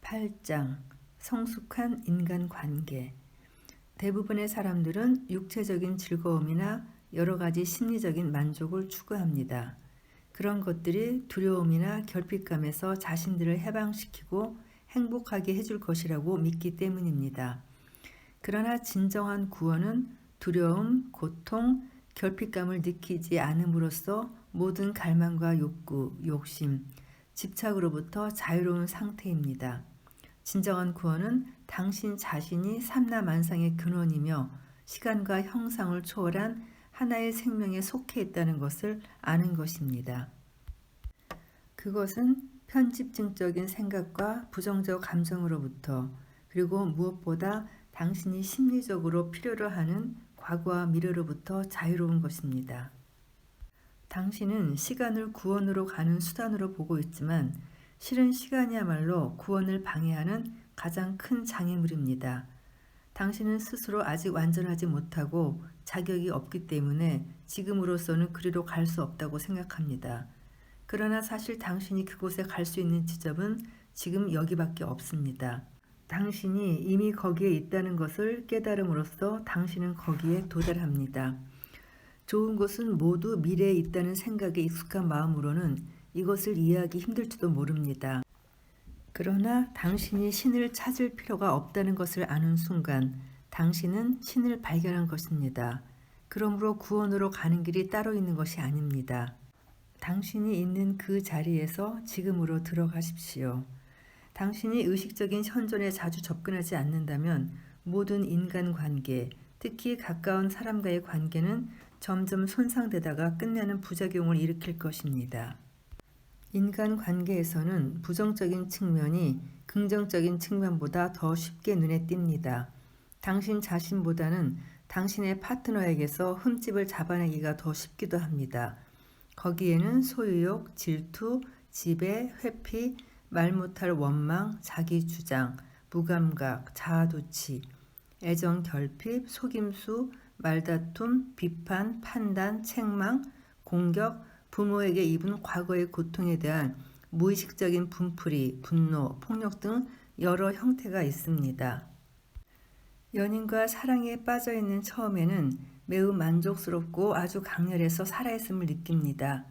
8장 성숙한 인간관계. 대부분의 사람들은 육체적인 즐거움이나 여러 가지 심리적인 만족을 추구합니다. 그런 것들이 두려움이나 결핍감에서 자신들을 해방시키고 행복하게 해줄 것이라고 믿기 때문입니다. 그러나 진정한 구원은 두려움, 고통, 결핍감을 느끼지 않음으로써 모든 갈망과 욕구, 욕심, 집착으로부터 자유로운 상태입니다. 진정한 구원은 당신 자신이 삼라만상의 근원이며 시간과 형상을 초월한 하나의 생명에 속해 있다는 것을 아는 것입니다. 그것은 편집증적인 생각과 부정적 감정으로부터, 그리고 무엇보다 당신이 심리적으로 필요로 하는 과거와 미래로부터 자유로운 것입니다. 당신은 시간을 구원으로 가는 수단으로 보고 있지만 실은 시간이야말로 구원을 방해하는 가장 큰 장애물입니다. 당신은 스스로 아직 완전하지 못하고 자격이 없기 때문에 지금으로서는 그리로 갈 수 없다고 생각합니다. 그러나 사실 당신이 그곳에 갈 수 있는 지점은 지금 여기밖에 없습니다. 당신이 이미 거기에 있다는 것을 깨달음으로써 당신은 거기에 도달합니다. 좋은 것은 모두 미래에 있다는 생각에 익숙한 마음으로는 이것을 이해하기 힘들지도 모릅니다. 그러나 당신이 신을 찾을 필요가 없다는 것을 아는 순간 당신은 신을 발견한 것입니다. 그러므로 구원으로 가는 길이 따로 있는 것이 아닙니다. 당신이 있는 그 자리에서 지금으로 들어가십시오. 당신이 의식적인 현존에 자주 접근하지 않는다면 모든 인간관계, 특히 가까운 사람과의 관계는 점점 손상되다가 끝내는 부작용을 일으킬 것입니다. 인간관계에서는 부정적인 측면이 긍정적인 측면보다 더 쉽게 눈에 띕니다. 당신 자신보다는 당신의 파트너에게서 흠집을 잡아내기가 더 쉽기도 합니다. 거기에는 소유욕, 질투, 지배, 회피, 말 못할 원망, 자기주장, 무감각, 자아도취, 애정 결핍, 속임수, 말다툼, 비판, 판단, 책망, 공격, 부모에게 입은 과거의 고통에 대한 무의식적인 분풀이, 분노, 폭력 등 여러 형태가 있습니다. 연인과 사랑에 빠져있는 처음에는 매우 만족스럽고 아주 강렬해서 살아있음을 느낍니다.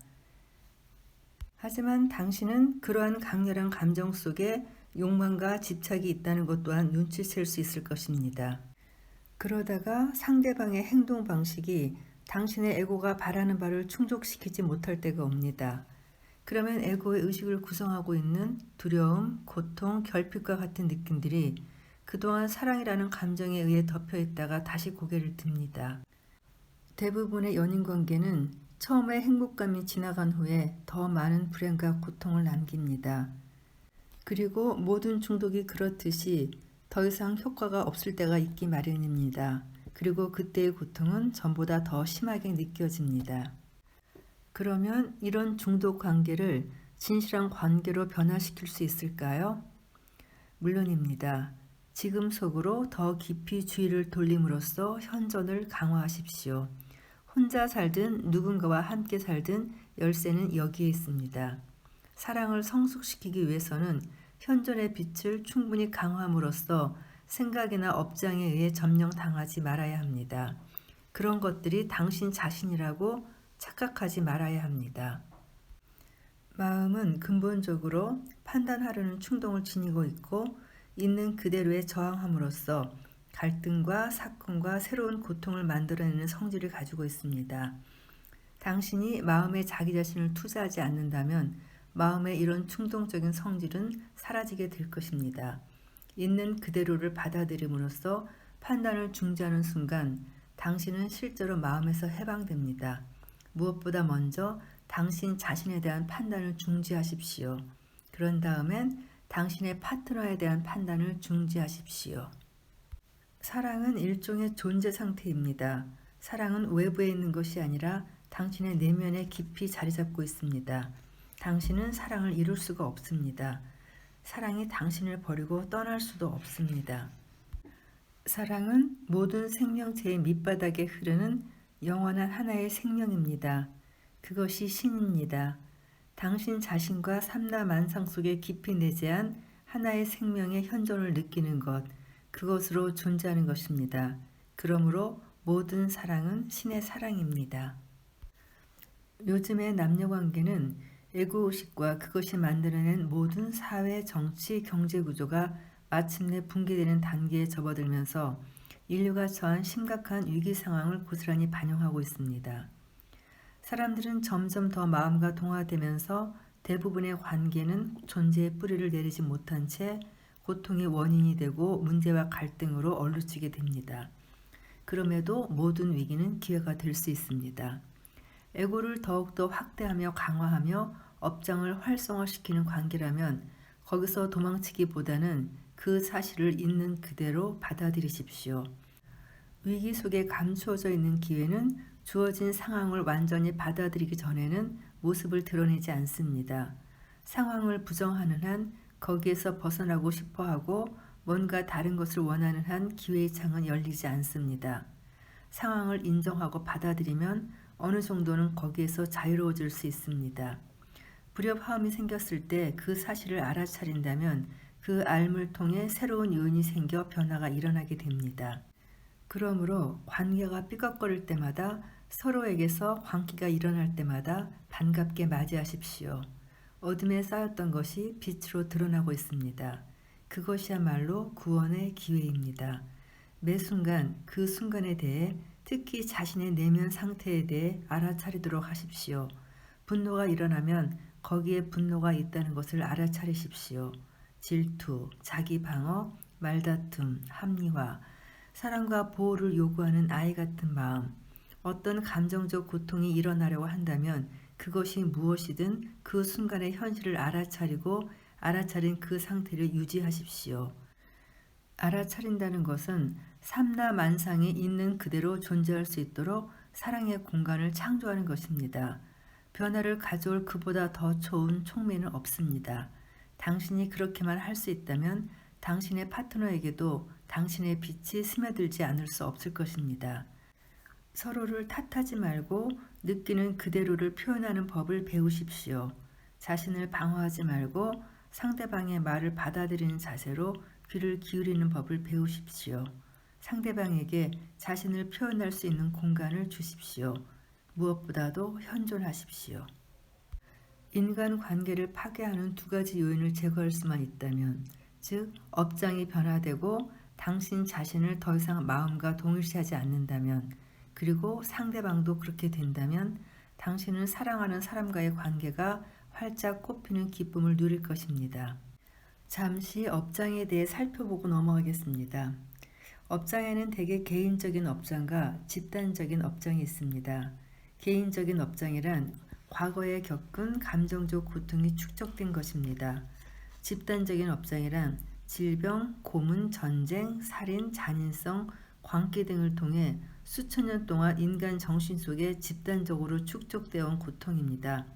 하지만 당신은 그러한 강렬한 감정 속에 욕망과 집착이 있다는 것 또한 눈치챌 수 있을 것입니다. 그러다가 상대방의 행동 방식이 당신의 에고가 바라는 바를 충족시키지 못할 때가 옵니다. 그러면 에고의 의식을 구성하고 있는 두려움, 고통, 결핍과 같은 느낌들이 그동안 사랑이라는 감정에 의해 덮여 있다가 다시 고개를 듭니다. 대부분의 연인관계는 처음에 행복감이 지나간 후에 더 많은 불행과 고통을 남깁니다. 그리고 모든 중독이 그렇듯이 더 이상 효과가 없을 때가 있기 마련입니다. 그리고 그때의 고통은 전보다 더 심하게 느껴집니다. 그러면 이런 중독 관계를 진실한 관계로 변화시킬 수 있을까요? 물론입니다. 지금 속으로 더 깊이 주의를 돌림으로써 현존을 강화하십시오. 혼자 살든 누군가와 함께 살든 열쇠는 여기에 있습니다. 사랑을 성숙시키기 위해서는 현존의 빛을 충분히 강화함으로써 생각이나 업장에 의해 점령당하지 말아야 합니다. 그런 것들이 당신 자신이라고 착각하지 말아야 합니다. 마음은 근본적으로 판단하려는 충동을 지니고 있고 있는 그대로에 저항함으로써 갈등과 사건과 새로운 고통을 만들어내는 성질을 가지고 있습니다. 당신이 마음에 자기 자신을 투자하지 않는다면 마음의 이런 충동적인 성질은 사라지게 될 것입니다. 있는 그대로를 받아들임으로써 판단을 중지하는 순간 당신은 실제로 마음에서 해방됩니다. 무엇보다 먼저 당신 자신에 대한 판단을 중지하십시오. 그런 다음엔 당신의 파트너에 대한 판단을 중지하십시오. 사랑은 일종의 존재 상태입니다. 사랑은 외부에 있는 것이 아니라 당신의 내면에 깊이 자리 잡고 있습니다. 당신은 사랑을 이룰 수가 없습니다. 사랑이 당신을 버리고 떠날 수도 없습니다. 사랑은 모든 생명체의 밑바닥에 흐르는 영원한 하나의 생명입니다. 그것이 신입니다. 당신 자신과 삼라만상 속에 깊이 내재한 하나의 생명의 현존을 느끼는 것, 그것으로 존재하는 것입니다. 그러므로 모든 사랑은 신의 사랑입니다. 요즘의 남녀관계는 에고의식과 그것이 만들어낸 모든 사회, 정치, 경제 구조가 마침내 붕괴되는 단계에 접어들면서 인류가 처한 심각한 위기 상황을 고스란히 반영하고 있습니다. 사람들은 점점 더 마음과 동화되면서 대부분의 관계는 존재의 뿌리를 내리지 못한 채 고통의 원인이 되고 문제와 갈등으로 얼루지게 됩니다. 그럼에도 모든 위기는 기회가 될 수 있습니다. 에고를 더욱더 확대하며 강화하며 업장을 활성화시키는 관계라면 거기서 도망치기보다는 그 사실을 있는 그대로 받아들이십시오. 위기 속에 감추어져 있는 기회는 주어진 상황을 완전히 받아들이기 전에는 모습을 드러내지 않습니다. 상황을 부정하는 한 거기에서 벗어나고 싶어하고 뭔가 다른 것을 원하는 한 기회의 창은 열리지 않습니다. 상황을 인정하고 받아들이면 어느 정도는 거기에서 자유로워질 수 있습니다. 불협화음이 생겼을 때 그 사실을 알아차린다면 그 알물 통해 새로운 요인이 생겨 변화가 일어나게 됩니다. 그러므로 관계가 삐걱거릴 때마다 서로에게서 광기가 일어날 때마다 반갑게 맞이하십시오. 어둠에 쌓였던 것이 빛으로 드러나고 있습니다. 그것이야말로 구원의 기회입니다. 매 순간 그 순간에 대해 특히 자신의 내면 상태에 대해 알아차리도록 하십시오. 분노가 일어나면 거기에 분노가 있다는 것을 알아차리십시오. 질투, 자기 방어, 말다툼, 합리화, 사랑과 보호를 요구하는 아이 같은 마음, 어떤 감정적 고통이 일어나려고 한다면 그것이 무엇이든 그 순간의 현실을 알아차리고 알아차린 그 상태를 유지하십시오. 알아차린다는 것은 삼라만상이 있는 그대로 존재할 수 있도록 사랑의 공간을 창조하는 것입니다. 변화를 가져올 그보다 더 좋은 촉매는 없습니다. 당신이 그렇게만 할 수 있다면 당신의 파트너에게도 당신의 빛이 스며들지 않을 수 없을 것입니다. 서로를 탓하지 말고 느끼는 그대로를 표현하는 법을 배우십시오. 자신을 방어하지 말고 상대방의 말을 받아들이는 자세로 귀를 기울이는 법을 배우십시오. 상대방에게 자신을 표현할 수 있는 공간을 주십시오. 무엇보다도 현존하십시오. 인간 관계를 파괴하는 두 가지 요인을 제거할 수만 있다면, 즉 업장이 변화되고 당신 자신을 더 이상 마음과 동일시하지 않는다면, 그리고 상대방도 그렇게 된다면 당신은 사랑하는 사람과의 관계가 활짝 꽃피는 기쁨을 누릴 것입니다. 잠시 업장에 대해 살펴보고 넘어가겠습니다. 업장에는 대개 개인적인 업장과 집단적인 업장이 있습니다. 개인적인 업장이란 과거에 겪은 감정적 고통이 축적된 것입니다. 집단적인 업장이란 질병, 고문, 전쟁, 살인, 잔인성, 광기 등을 통해 수천 년 동안 인간 정신 속에 집단적으로 축적되어 온 고통입니다.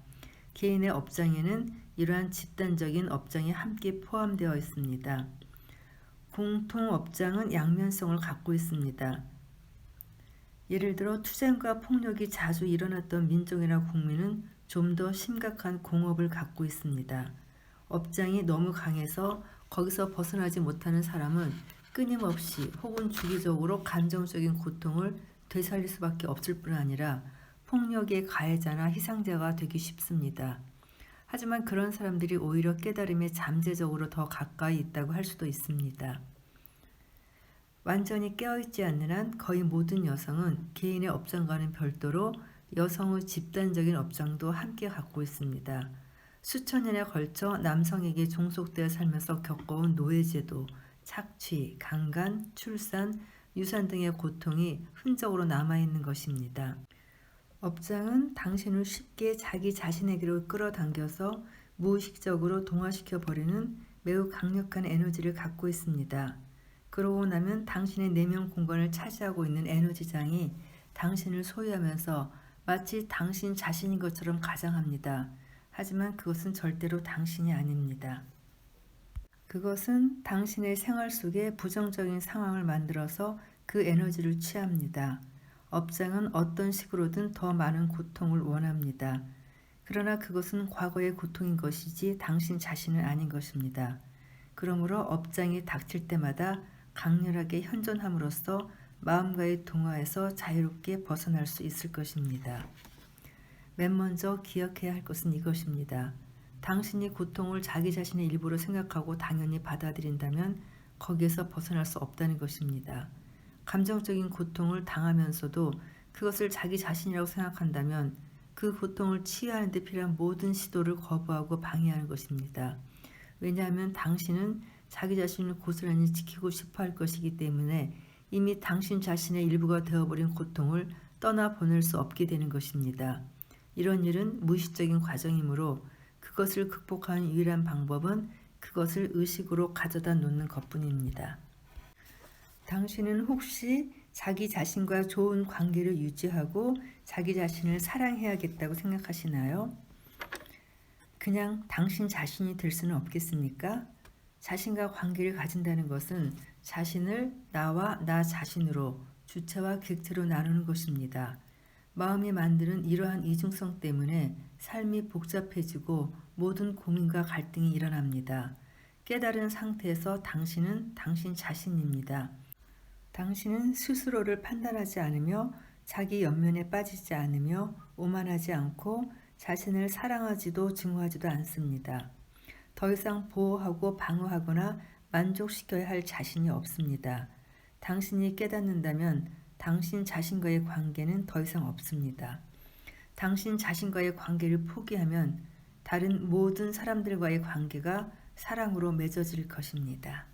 개인의 업장에는 이러한 집단적인 업장이 함께 포함되어 있습니다. 공통 업장은 양면성을 갖고 있습니다. 예를 들어 투쟁과 폭력이 자주 일어났던 민족이나 국민은 좀 더 심각한 공업을 갖고 있습니다. 업장이 너무 강해서 거기서 벗어나지 못하는 사람은 끊임없이 혹은 주기적으로 감정적인 고통을 되살릴 수밖에 없을 뿐 아니라 폭력의 가해자나 희생자가 되기 쉽습니다. 하지만 그런 사람들이 오히려 깨달음에 잠재적으로 더 가까이 있다고 할 수도 있습니다. 완전히 깨어있지 않는 한 거의 모든 여성은 개인의 업장과는 별도로 여성의 집단적인 업장도 함께 갖고 있습니다. 수천 년에 걸쳐 남성에게 종속되어 살면서 겪어온 노예제도, 착취, 강간, 출산, 유산 등의 고통이 흔적으로 남아있는 것입니다. 업장은 당신을 쉽게 자기 자신에게로 끌어당겨서 무의식적으로 동화시켜버리는 매우 강력한 에너지를 갖고 있습니다. 그러고 나면 당신의 내면 공간을 차지하고 있는 에너지장이 당신을 소유하면서 마치 당신 자신인 것처럼 가장합니다. 하지만 그것은 절대로 당신이 아닙니다. 그것은 당신의 생활 속에 부정적인 상황을 만들어서 그 에너지를 취합니다. 업장은 어떤 식으로든 더 많은 고통을 원합니다. 그러나 그것은 과거의 고통인 것이지 당신 자신은 아닌 것입니다. 그러므로 업장이 닥칠 때마다 강렬하게 현존함으로써 마음과의 동화에서 자유롭게 벗어날 수 있을 것입니다. 맨 먼저 기억해야 할 것은 이것입니다. 당신이 고통을 자기 자신의 일부로 생각하고 당연히 받아들인다면 거기에서 벗어날 수 없다는 것입니다. 감정적인 고통을 당하면서도 그것을 자기 자신이라고 생각한다면 그 고통을 치유하는 데 필요한 모든 시도를 거부하고 방해하는 것입니다. 왜냐하면 당신은 자기 자신을 고스란히 지키고 싶어 할 것이기 때문에 이미 당신 자신의 일부가 되어버린 고통을 떠나보낼 수 없게 되는 것입니다. 이런 일은 무의식적인 과정이므로 그것을 극복하는 유일한 방법은 그것을 의식으로 가져다 놓는 것뿐입니다. 당신은 혹시 자기 자신과 좋은 관계를 유지하고 자기 자신을 사랑해야겠다고 생각하시나요? 그냥 당신 자신이 될 수는 없겠습니까? 자신과 관계를 가진다는 것은 자신을 나와 나 자신으로 주체와 객체로 나누는 것입니다. 마음이 만드는 이러한 이중성 때문에 삶이 복잡해지고 모든 고민과 갈등이 일어납니다. 깨달은 상태에서 당신은 당신 자신입니다. 당신은 스스로를 판단하지 않으며 자기 연면에 빠지지 않으며 오만하지 않고 자신을 사랑하지도 증오하지도 않습니다. 더 이상 보호하고 방어하거나 만족시켜야 할 자신이 없습니다. 당신이 깨닫는다면 당신 자신과의 관계는 더 이상 없습니다. 당신 자신과의 관계를 포기하면 다른 모든 사람들과의 관계가 사랑으로 맺어질 것입니다.